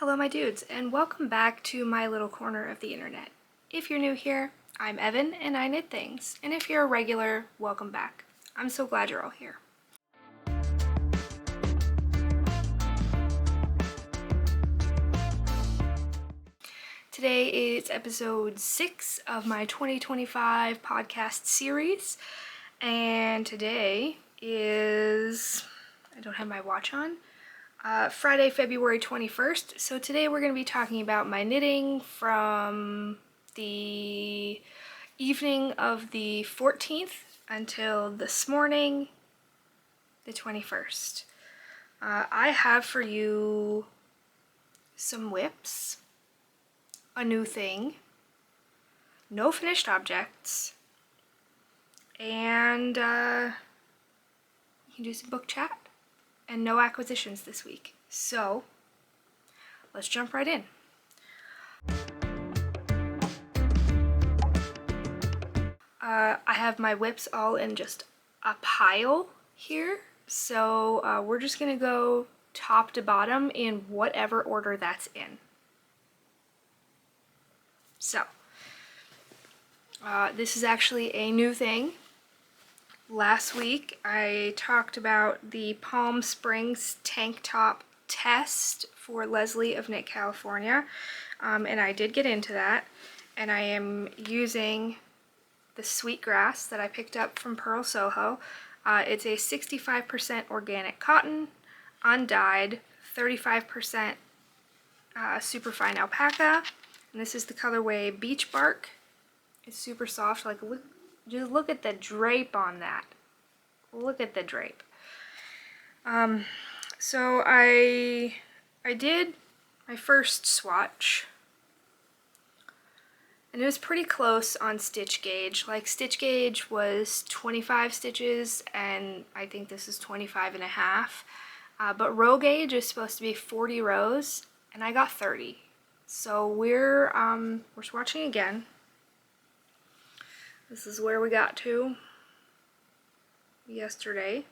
Hello my dudes, and welcome back to my little corner of the internet. If you're new here, I'm Evan and I knit things, and if you're a regular, welcome back. I'm so glad you're all here. Today is episode 6 of my 2025 podcast series, and today is, I don't have my watch on, Friday, February 21st. So today we're going to be talking about my knitting from the evening of the 14th until this morning, the 21st. I have for you some WIPs, a new thing, no finished objects, and you can do some book chat. And no acquisitions this week. So let's jump right in. I have my WIPs all in just a pile here. So we're just gonna go top to bottom in whatever order that's in. So this is actually a new thing. Last week I talked about the Palm Springs tank top test for Leslie of Knit California, and I did get into that, and I am using the Sweetgrass that I picked up from Pearl Soho. It's a 65% organic cotton, undyed, 35% superfine alpaca, and this is the colorway Beach Bark. It's super soft, like just look at the drape on that. Look at the drape. So I did my first swatch, and it was pretty close on stitch gauge. Like stitch gauge was 25 stitches, and I think this is 25 and a half. But row gauge is supposed to be 40 rows, and I got 30. So we're swatching again. This is where we got to yesterday.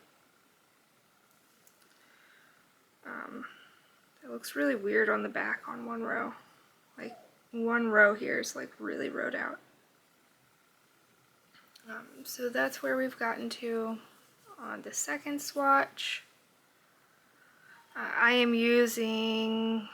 It looks really weird on the back on one row. Like one row here is like really rowed out. So that's where we've gotten to on the second swatch. I am using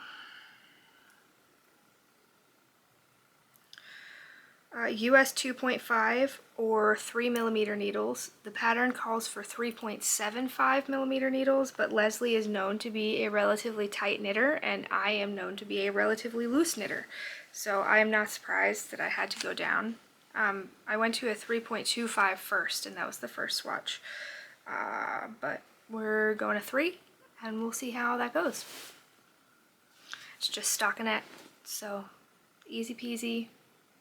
US 2.5 or 3mm needles. The pattern calls for 3.75mm needles, but Leslie is known to be a relatively tight knitter, and I am known to be a relatively loose knitter. So I am not surprised that I had to go down. I went to a 3.25 first, and that was the first swatch. But we're going to 3, and we'll see how that goes. It's just stockinette, so easy peasy.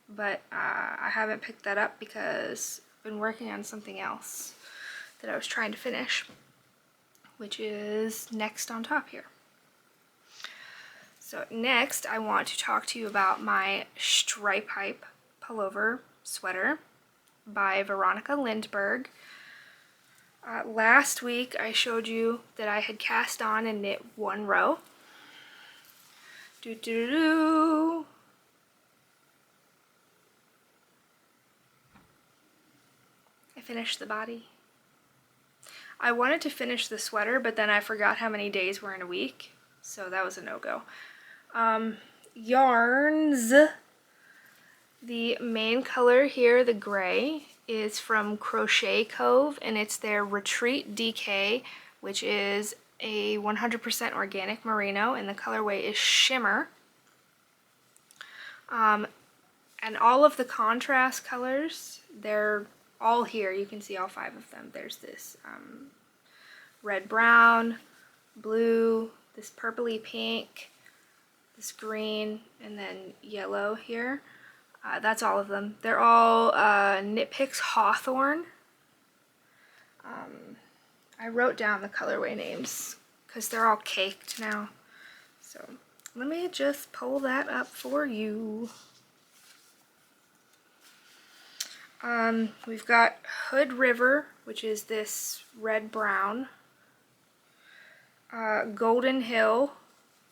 But I haven't picked that up because I've been working on something else that I was trying to finish, which is next on top here. So next I want to talk to you about my Stripe Hype pullover sweater by Veronika Lyndberg. Last week I showed you that I had cast on and knit one row. Finish the body. I wanted to finish the sweater, but then I forgot how many days were in a week, so that was a no-go. Yarns. The main color here, the gray, is from Crochet Cove, and it's their Retreat DK, which is a 100% organic merino, and the colorway is Shimmer. And all of the contrast colors, they're all here. You can see all 5 of them. There's this red brown, blue, this purpley pink, this green, and then yellow here. That's all of them. They're all Knit Picks Hawthorne. I wrote down the colorway names because they're all caked now. So let me just pull that up for you. We've got Hood River, which is this red-brown, Golden Hill,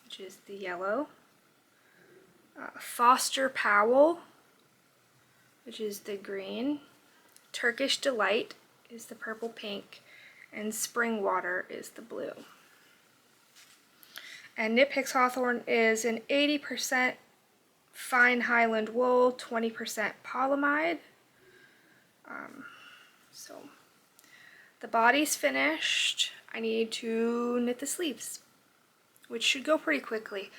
which is the yellow. Foster Powell, which is the green. Turkish Delight is the purple pink. And Spring Water is the blue. And Knit Picks Hawthorne is an 80% fine Highland wool, 20% polyamide. So the body's finished. I need to knit the sleeves, which should go pretty quickly.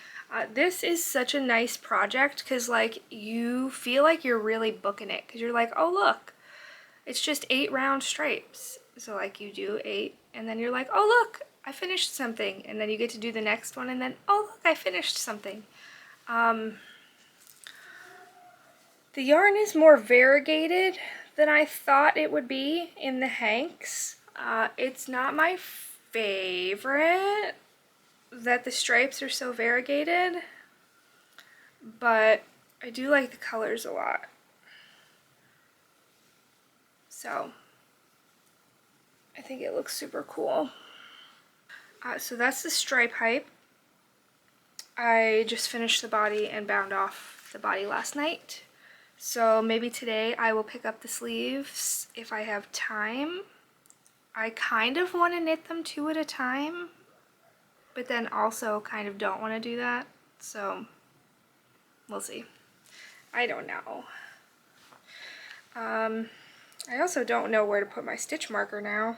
This is such a nice project because like you feel like you're really booking it because you're like, oh look, it's just 8 round stripes. So like you do 8 and then you're like, oh look, I finished something, and then you get to do the next one and then, oh look, I finished something. The yarn is more variegated than I thought it would be in the hanks. It's not my favorite that the stripes are so variegated, but I do like the colors a lot. So I think it looks super cool. So that's the stripe height. I just finished the body and bound off the body last night. So maybe today I will pick up the sleeves if I have time. I kind of want to knit them 2 at a time, but then also kind of don't want to do that. So we'll see. I don't know. I also don't know where to put my stitch marker now.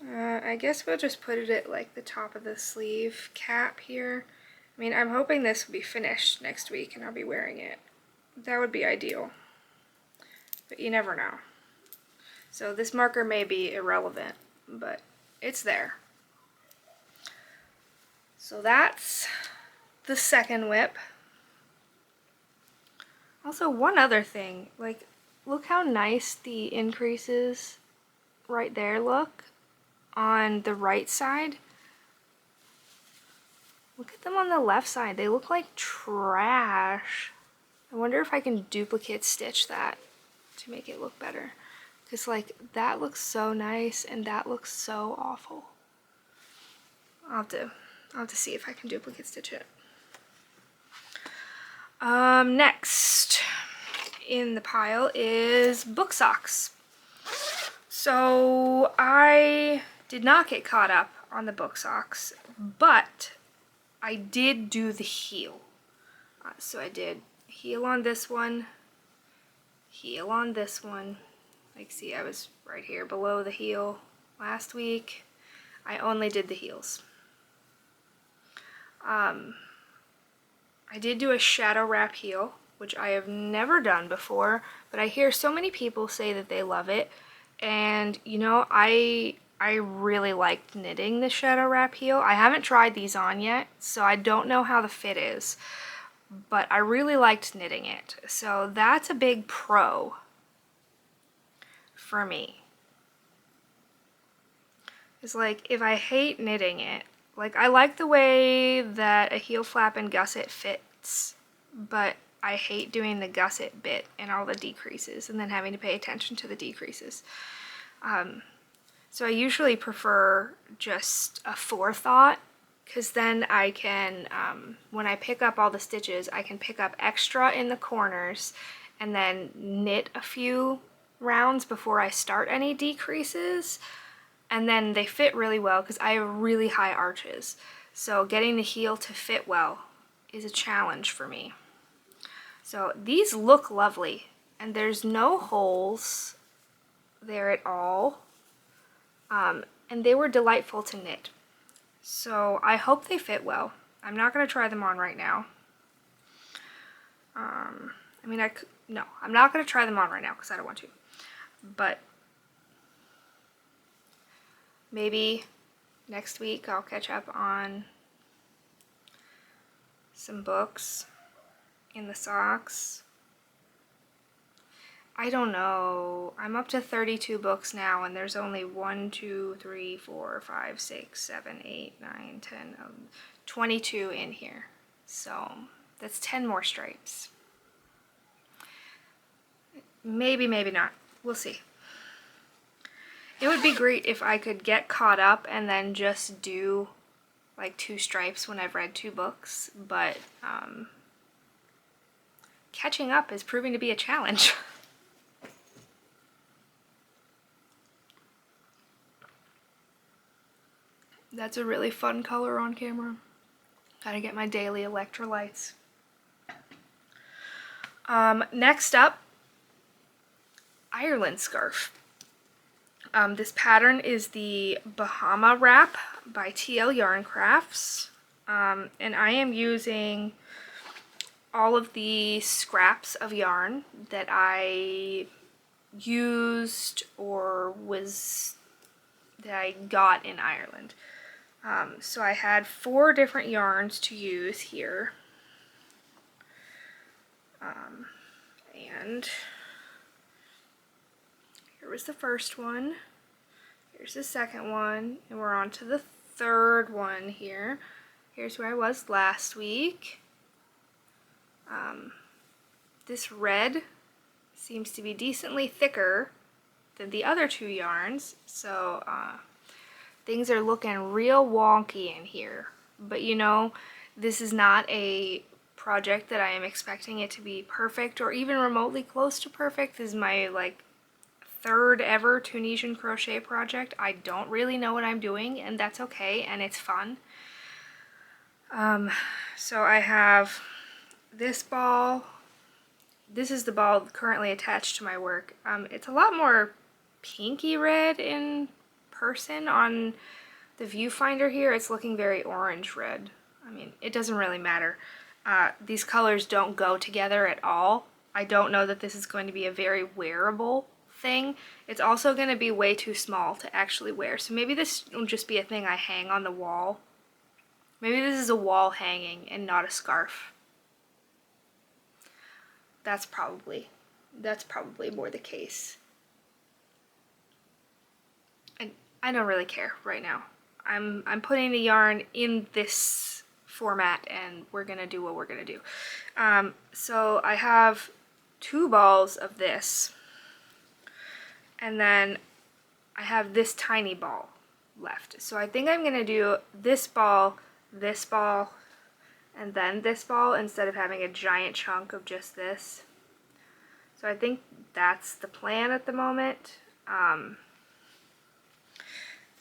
I guess we'll just put it at like the top of the sleeve cap here. I mean, I'm hoping this will be finished next week and I'll be wearing it. That would be ideal, but you never know. So this marker may be irrelevant, but it's there. So that's the second WIP. Also, one other thing, like, look how nice the increases right there look on the right side. Look at them on the left side. They look like trash. I wonder if I can duplicate stitch that to make it look better. Because like that looks so nice and that looks so awful. I'll have to see if I can duplicate stitch it. Next in the pile is book socks. So I did not get caught up on the book socks, but I did do the heel. So I did heel on this one, heel on this one. Like, see, I was right here below the heel last week. I only did the heels. I did do a shadow wrap heel, which I have never done before, but I hear so many people say that they love it. And, you know, I really liked knitting the shadow wrap heel. I haven't tried these on yet, so I don't know how the fit is, but I really liked knitting it. So that's a big pro for me. It's like, if I hate knitting it, like I like the way that a heel flap and gusset fits, but I hate doing the gusset bit and all the decreases and then having to pay attention to the decreases. So I usually prefer just a forethought, because then I can, when I pick up all the stitches, I can pick up extra in the corners and then knit a few rounds before I start any decreases, and then they fit really well because I have really high arches. So getting the heel to fit well is a challenge for me. So these look lovely, and there's no holes there at all. And they were delightful to knit. So I hope they fit well. I'm not going to try them on right now. I'm not going to try them on right now because I don't want to. But maybe next week I'll catch up on some books in the socks. I don't know. I'm up to 32 books now, and there's only 1, 2, 3, 4, 5, 6, 7, 8, 9, 10, 22 in here. So that's 10 more stripes. Maybe, maybe not. We'll see. It would be great if I could get caught up and then just do like 2 stripes when I've read 2 books, but catching up is proving to be a challenge. That's a really fun color on camera. Gotta get my daily electrolytes. Next up, Ireland scarf. This pattern is the Bahama Wrap by TL Yarn Crafts, and I am using all of the scraps of yarn that I used or that I got in Ireland. So I had 4 different yarns to use here, and here was the first one, here's the second one, and we're on to the third one here. Here's where I was last week. This red seems to be decently thicker than the other 2 yarns, so things are looking real wonky in here. But you know, this is not a project that I am expecting it to be perfect or even remotely close to perfect. This is my like 3rd ever Tunisian crochet project. I don't really know what I'm doing, and that's okay, and it's fun. So I have this ball. This is the ball currently attached to my work. It's a lot more pinky red in person. On the viewfinder here, it's looking very orange red. I mean, it doesn't really matter. These colors don't go together at all. I don't know that this is going to be a very wearable thing. It's also going to be way too small to actually wear, so maybe this will just be a thing I hang on the wall. Maybe this is a wall hanging and not a scarf. That's probably more the case. And I don't really care right now. I'm putting the yarn in this format, and we're gonna do what we're gonna do. So I have 2 balls of this, and then I have this tiny ball left. So I think I'm gonna do this ball, and then this ball, instead of having a giant chunk of just this. So I think that's the plan at the moment. And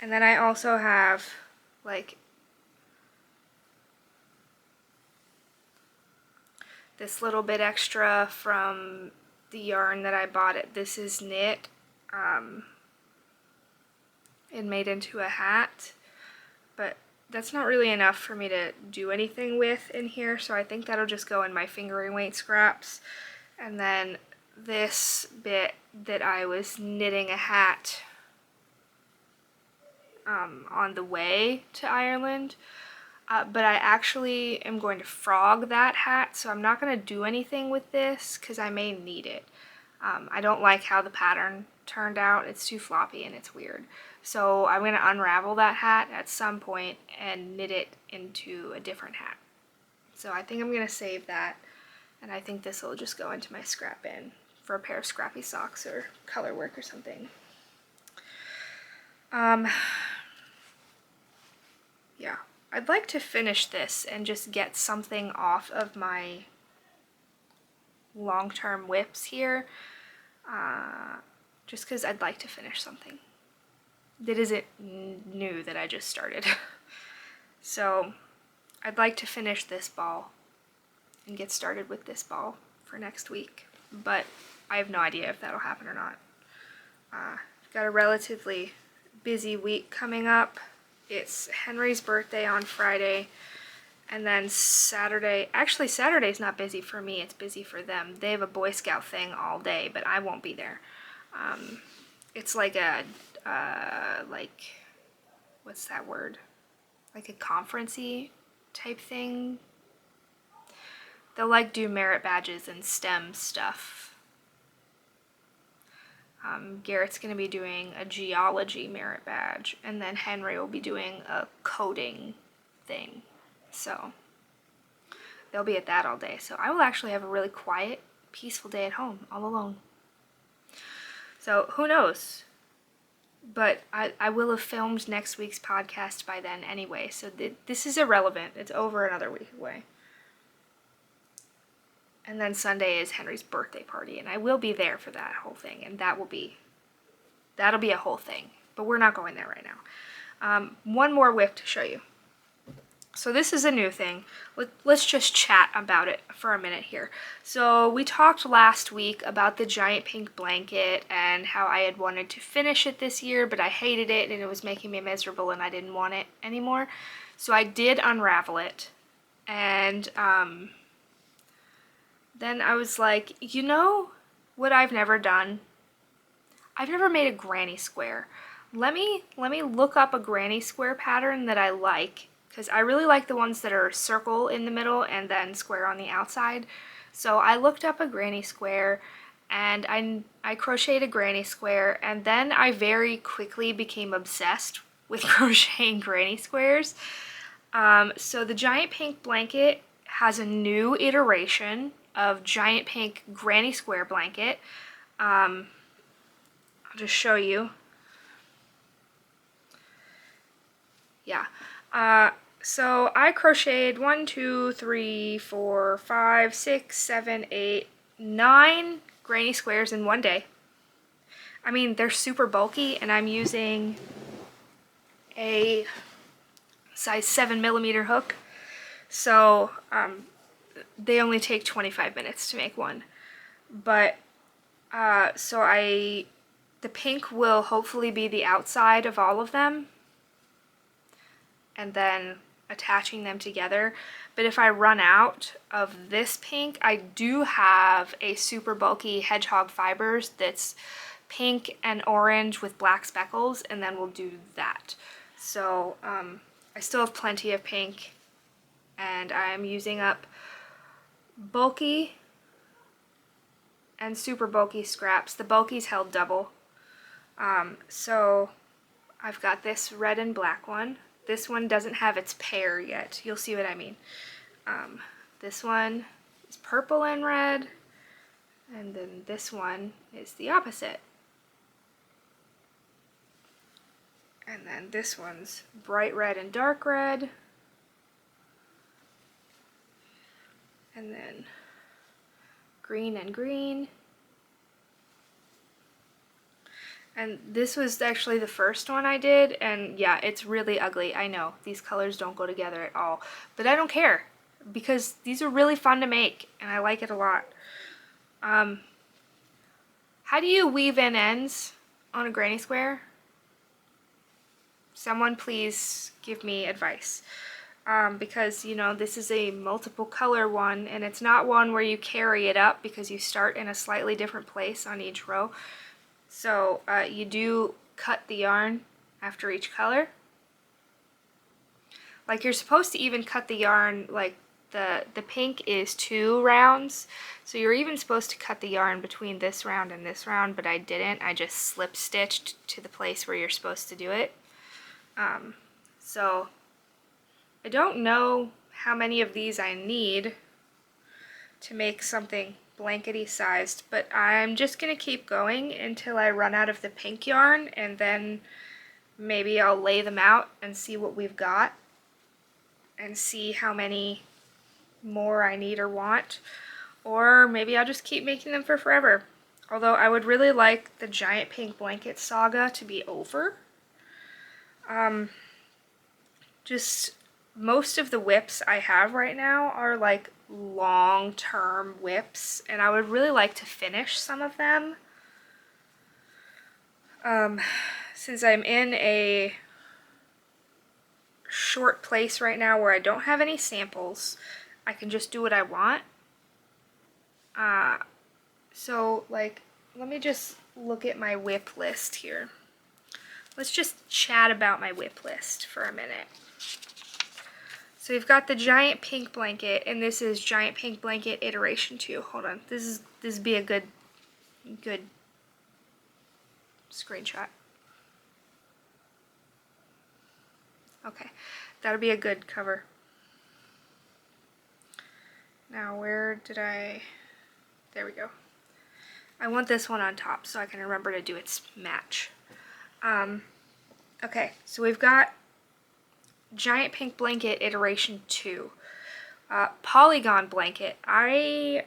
then I also have like this little bit extra from the yarn that I bought at This Is Knit, and made into a hat, but that's not really enough for me to do anything with in here, so I think that'll just go in my fingering weight scraps. And then this bit that I was knitting a hat on the way to Ireland, but I actually am going to frog that hat, so I'm not going to do anything with this because I may need it. I don't like how the pattern turned out. It's too floppy and it's weird. So I'm going to unravel that hat at some point and knit it into a different hat. So I think I'm going to save that, and I think this will just go into my scrap bin for a pair of scrappy socks or color work or something. Yeah, I'd like to finish this and just get something off of my long-term WIPs here, just because I'd like to finish something that isn't new that I just started. So I'd like to finish this ball and get started with this ball for next week, but I have no idea if that'll happen or not. I've got a relatively busy week coming up. It's Henry's birthday on Friday, and then Saturday, actually Saturday's not busy for me, it's busy for them. They have a Boy Scout thing all day, but I won't be there. It's like a, what's that word? Like a conference-y type thing. They'll like do merit badges and STEM stuff. Garrett's going to be doing a geology merit badge, and then Henry will be doing a coding thing. So they'll be at that all day. So I will actually have a really quiet, peaceful day at home, all alone. So who knows? but I will have filmed next week's podcast by then anyway, so this is irrelevant. It's over another week away. And then Sunday is Henry's birthday party, and I will be there for that whole thing, and that'll be a whole thing, but we're not going there right now. One more WIP to show you. So this is a new thing. Let's just chat about it for a minute here. So we talked last week about the giant pink blanket and how I had wanted to finish it this year, but I hated it and it was making me miserable and I didn't want it anymore. So I did unravel it, and then I was like, you know what I've never done? I've never made a granny square. Let me look up a granny square pattern that I like, because I really like the ones that are circle in the middle and then square on the outside. So I looked up a granny square and I crocheted a granny square, and then I very quickly became obsessed with crocheting granny squares. So the giant pink blanket has a new iteration of giant pink granny square blanket. I'll just show you. Yeah. So I crocheted 1, 2, 3, 4, 5, 6, 7, 8, 9 granny squares in one day. I mean, they're super bulky, and I'm using a size 7mm hook. So they only take 25 minutes to make one. But the pink will hopefully be the outside of all of them, and then attaching them together. But if I run out of this pink, I do have a super bulky hedgehog fibers that's pink and orange with black speckles, and then we'll do that. So I still have plenty of pink, and I'm using up bulky and super bulky scraps. The bulky's held double. So I've got this red and black one. This one doesn't have its pair yet. You'll see what I mean. This one is purple and red, and then this one is the opposite. And then this one's bright red and dark red. And then green and green. And this was actually the first one I did, and yeah, it's really ugly. I know, these colors don't go together at all, but I don't care, because these are really fun to make, and I like it a lot. How do you weave in ends on a granny square? Someone please give me advice. Because, you know, this is a multiple color one, and it's not one where you carry it up because you start in a slightly different place on each row. So you do cut the yarn after each color. Like, you're supposed to even cut the yarn, like the pink is 2 rounds, so you're even supposed to cut the yarn between this round and this round, but I didn't. I just slip stitched to the place where you're supposed to do it. So I don't know how many of these I need to make something blankety sized, but I'm just gonna keep going until I run out of the pink yarn, and then maybe I'll lay them out and see what we've got and see how many more I need or want, or maybe I'll just keep making them for forever. Although I would really like the giant pink blanket saga to be over. Just most of the WIPs I have right now are like long-term WIPs, and I would really like to finish some of them. Since I'm in a short place right now where I don't have any samples, I can just do what I want. So like, let me just look at my WIP list here. Let's just chat about my WIP list for a minute. So we've got the giant pink blanket, and this is giant pink blanket iteration 2. Hold on, this would be a good screenshot. Okay, that'll be a good cover. Now where did I, there we go. I want this one on top so I can remember to do its match. Okay, so we've got Giant Pink Blanket Iteration 2. Polygon blanket. I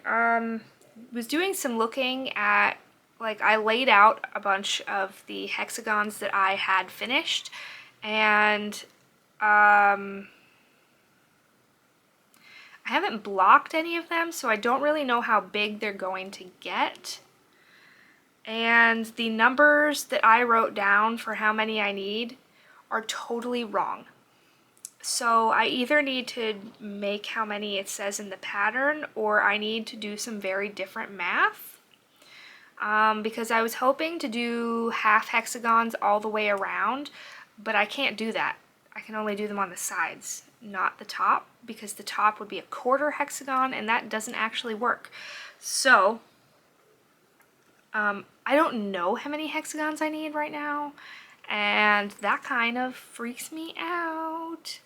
was doing some looking at, like, I laid out a bunch of the hexagons that I had finished, and I haven't blocked any of them, so I don't really know how big they're going to get. And the numbers that I wrote down for how many I need are totally wrong. So I either need to make how many it says in the pattern, or I need to do some very different math. Because I was hoping to do half hexagons all the way around, but I can't do that. I can only do them on the sides, not the top, because the top would be a quarter hexagon, and that doesn't actually work. So I don't know how many hexagons I need right now, and that kind of freaks me out.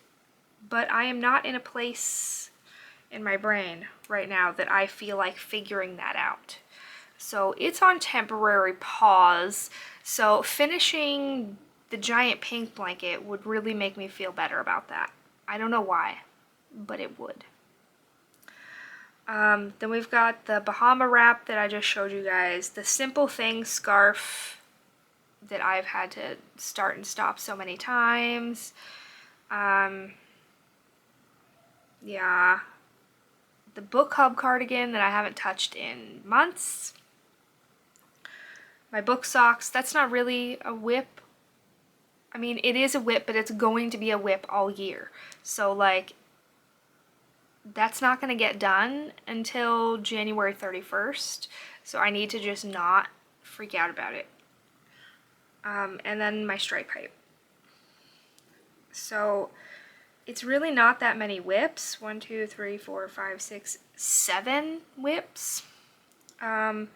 But I am not in a place in my brain right now that I feel like figuring that out. So it's on temporary pause. So finishing the Giant Pink Blanket would really make me feel better about that. I don't know why, but it would. Then we've got the Bahama Wrap that I just showed you guys, the Simple Thing scarf that I've had to start and stop so many times. Yeah, the book hub cardigan that I haven't touched in months. My book socks, that's not really a WIP. I mean, it is a WIP, but it's going to be a WIP all year. So, like, that's not going to get done until January 31st. So I need to just not freak out about it. And then my stripe pipe. So it's really not that many WIPs. 1, 2, 3, 4, 5, 6, 7 WIPs. But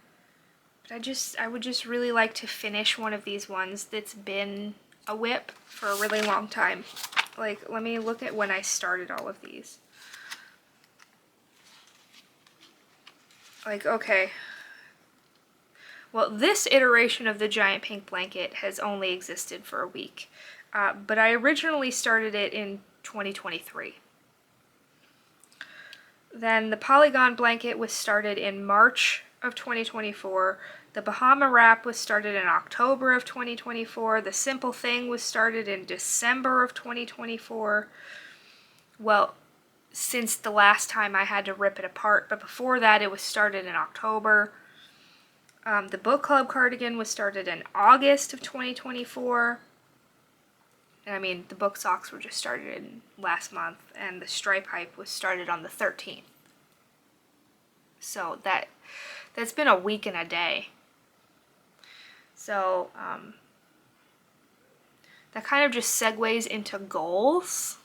I would just really like to finish one of these ones that's been a WIP for a really long time. Like, let me look at when I started all of these. Like, okay. Well, this iteration of the Giant Pink Blanket has only existed for a week. But I originally started it in 2023. Then the Polygon blanket was started in March of 2024. The Bahama Wrap was started in October of 2024. The Simple Thing was started in December of 2024. Well, since the last time I had to rip it apart, but before that it was started in October. The book club cardigan was started in August of 2024. And I mean, the book socks were just started in last month, and the stripe hype was started on the 13th. So that's been a week and a day. So that kind of just segues into goals.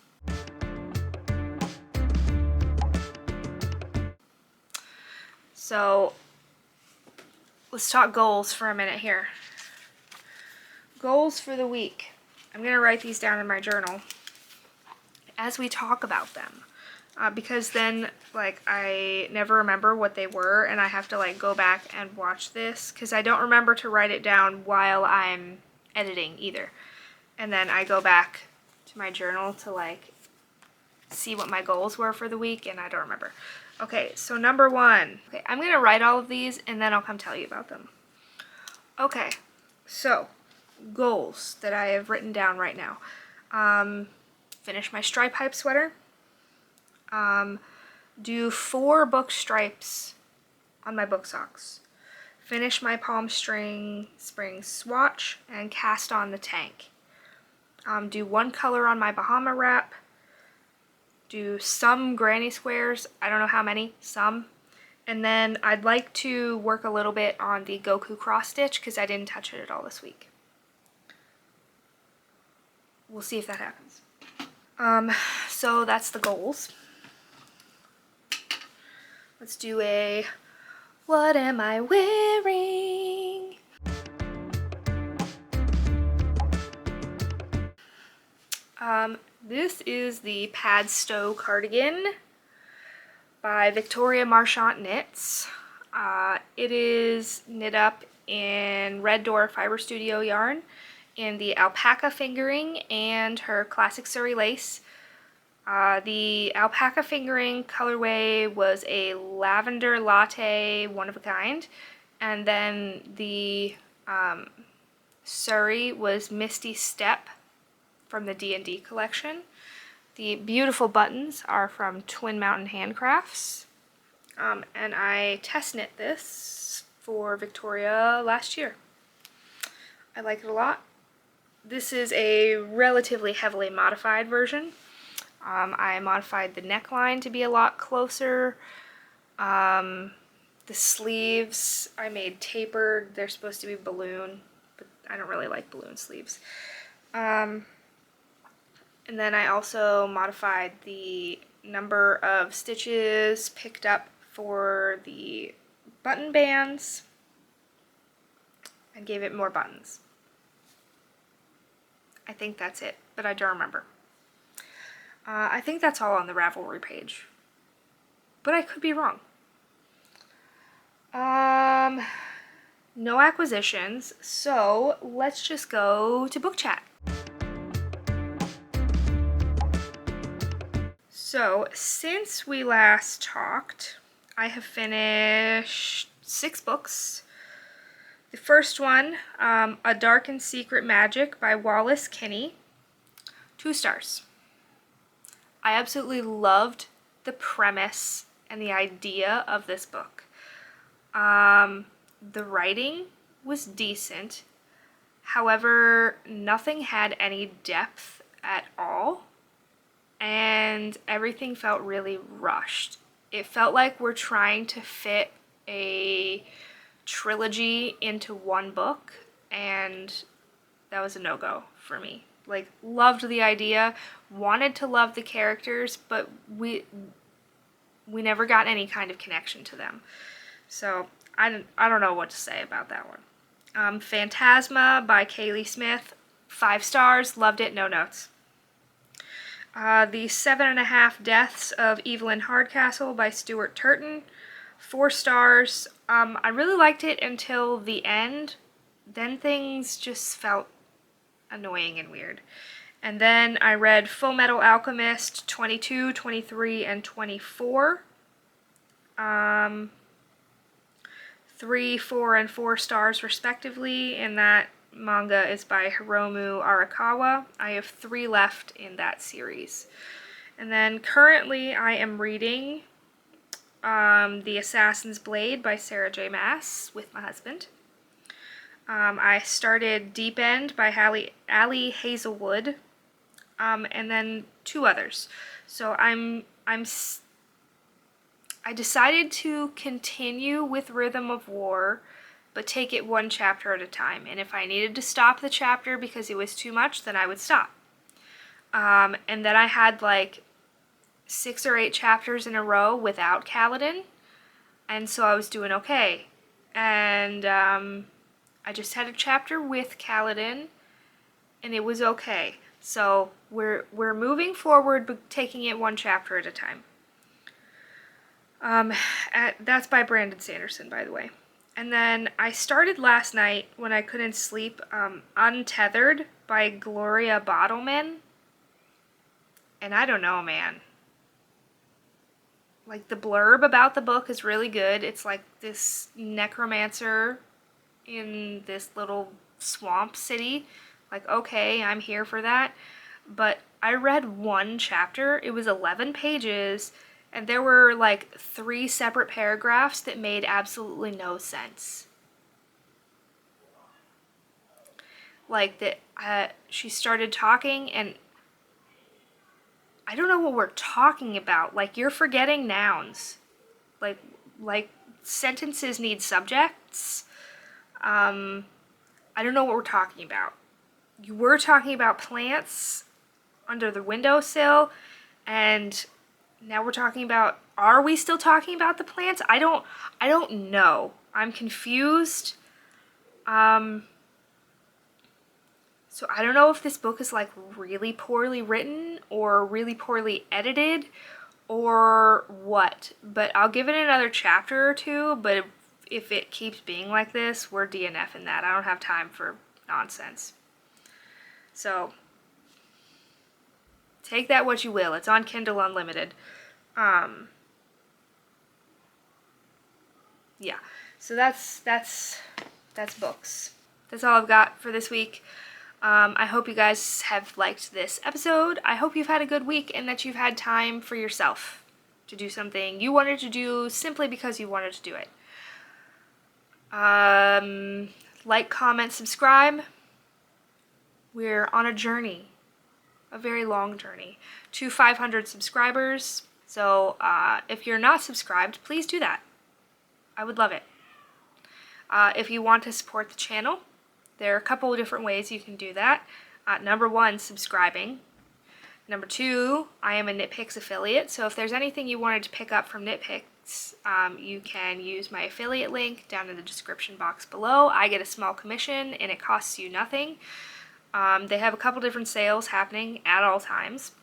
So let's talk goals for a minute here. Goals for the week. I'm going to write these down in my journal as we talk about them. Because then, like, I never remember what they were, and I have to, like, go back and watch this, because I don't remember to write it down while I'm editing either. And then I go back to my journal to, like, see what my goals were for the week, and I don't remember. Okay, so number 1. Okay, I'm going to write all of these, and then I'll come tell you about them. Okay, so goals that I have written down right now. Finish my stripe hype sweater. Do 4 book stripes on my book socks. Finish my palm spring swatch and cast on the tank. Do 1 color on my Bahama Wrap. Do some granny squares. I don't know how many, some. And then I'd like to work a little bit on the Goku cross stitch because I didn't touch it at all this week. We'll see if that happens. So that's the goals. Let's do a what am I wearing? This is the Pad Stow cardigan by Victoria Marchant Knits. It is knit up in Red Door Fiber Studio yarn, in the alpaca fingering and her classic Sari lace. The alpaca fingering colorway was a lavender latte, one of a kind, and then the Sari was Misty Step from the D&D collection. The beautiful buttons are from Twin Mountain Handcrafts, and I test knit this for Victoria last year. I like it a lot. This is a relatively heavily modified version. I modified the neckline to be a lot closer. The sleeves I made tapered. They're supposed to be balloon, but I don't really like balloon sleeves. And then I also modified the number of stitches picked up for the button bands and gave it more buttons. I think that's it, but I don't remember. I think that's all on the Ravelry page, but I could be wrong. No acquisitions, so let's just go to book chat. So, since we last talked, I have finished 6 books. The first one, A Dark and Secret Magic by Wallace Kinney, 2 stars. I absolutely loved the premise and the idea of this book. The writing was decent, however, nothing had any depth at all, and everything felt really rushed. It felt like we're trying to fit a trilogy into one book, and that was a no-go for me. Like, loved the idea, wanted to love the characters, but we never got any kind of connection to them. So I don't know what to say about that one. Phantasma by Kaylee Smith, 5 stars, loved it, no notes. The 7.5 Deaths of Evelyn Hardcastle by Stuart Turton, 4 stars. I really liked it until the end. Then things just felt annoying and weird. And then I read Full Metal Alchemist 22, 23, and 24. 3, 4, and 4 stars respectively, and that manga is by Hiromu Arakawa. I have 3 left in that series. And then currently I am reading The Assassin's Blade by Sarah J. Maas with my husband. I started Deep End by Ali Hazelwood, and then 2 others. So I decided to continue with Rhythm of War, but take it 1 chapter at a time. And if I needed to stop the chapter because it was too much, then I would stop. And then I had like 6 or 8 chapters in a row without Kaladin, and so I was doing okay. And I just had a chapter with Kaladin, and it was okay. So we're moving forward, but taking it 1 chapter at a time. That's by Brandon Sanderson, by the way. And then I started last night when I couldn't sleep, Untethered by Gloria Bottleman. And I don't know, man. Like, the blurb about the book is really good. It's like this necromancer in this little swamp city. Like, okay, I'm here for that. But I read 1 chapter. It was 11 pages. And there were like 3 separate paragraphs that made absolutely no sense. Like that, she started talking, and I don't know what we're talking about. Like, you're forgetting nouns. Like sentences need subjects. I don't know what we're talking about. You were talking about plants under the windowsill, and now we're talking about, are we still talking about the plants? I don't know. I'm confused. So I don't know if this book is like really poorly written or really poorly edited or what, but I'll give it another chapter or 2, but if it keeps being like this, we're DNFing that. I don't have time for nonsense. So take that what you will. It's on Kindle Unlimited. Yeah, so that's books. That's all I've got for this week. I hope you guys have liked this episode. I hope you've had a good week and that you've had time for yourself to do something you wanted to do simply because you wanted to do it. Like, comment, subscribe. We're on a journey, a very long journey, to 500 subscribers. So if you're not subscribed, please do that. I would love it. If you want to support the channel, there are a couple of different ways you can do that. Number one, subscribing. Number two, I am a KnitPicks affiliate, so if there's anything you wanted to pick up from KnitPicks, you can use my affiliate link down in the description box below. I get a small commission and it costs you nothing. They have a couple different sales happening at all times.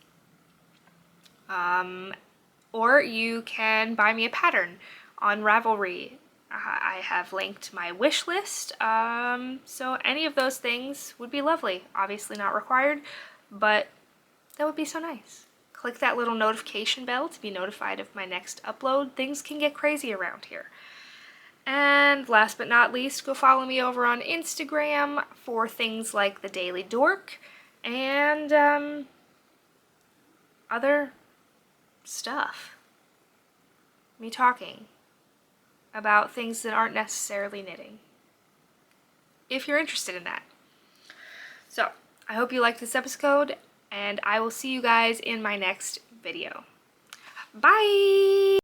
Or you can buy me a pattern on Ravelry. I have linked my wish list, so any of those things would be lovely. Obviously not required, but that would be so nice. Click that little notification bell to be notified of my next upload. Things can get crazy around here. And last but not least, go follow me over on Instagram for things like the Daily Dork and other stuff. Me talking about things that aren't necessarily knitting, if you're interested in that. So, I hope you liked this episode, and I will see you guys in my next video. Bye!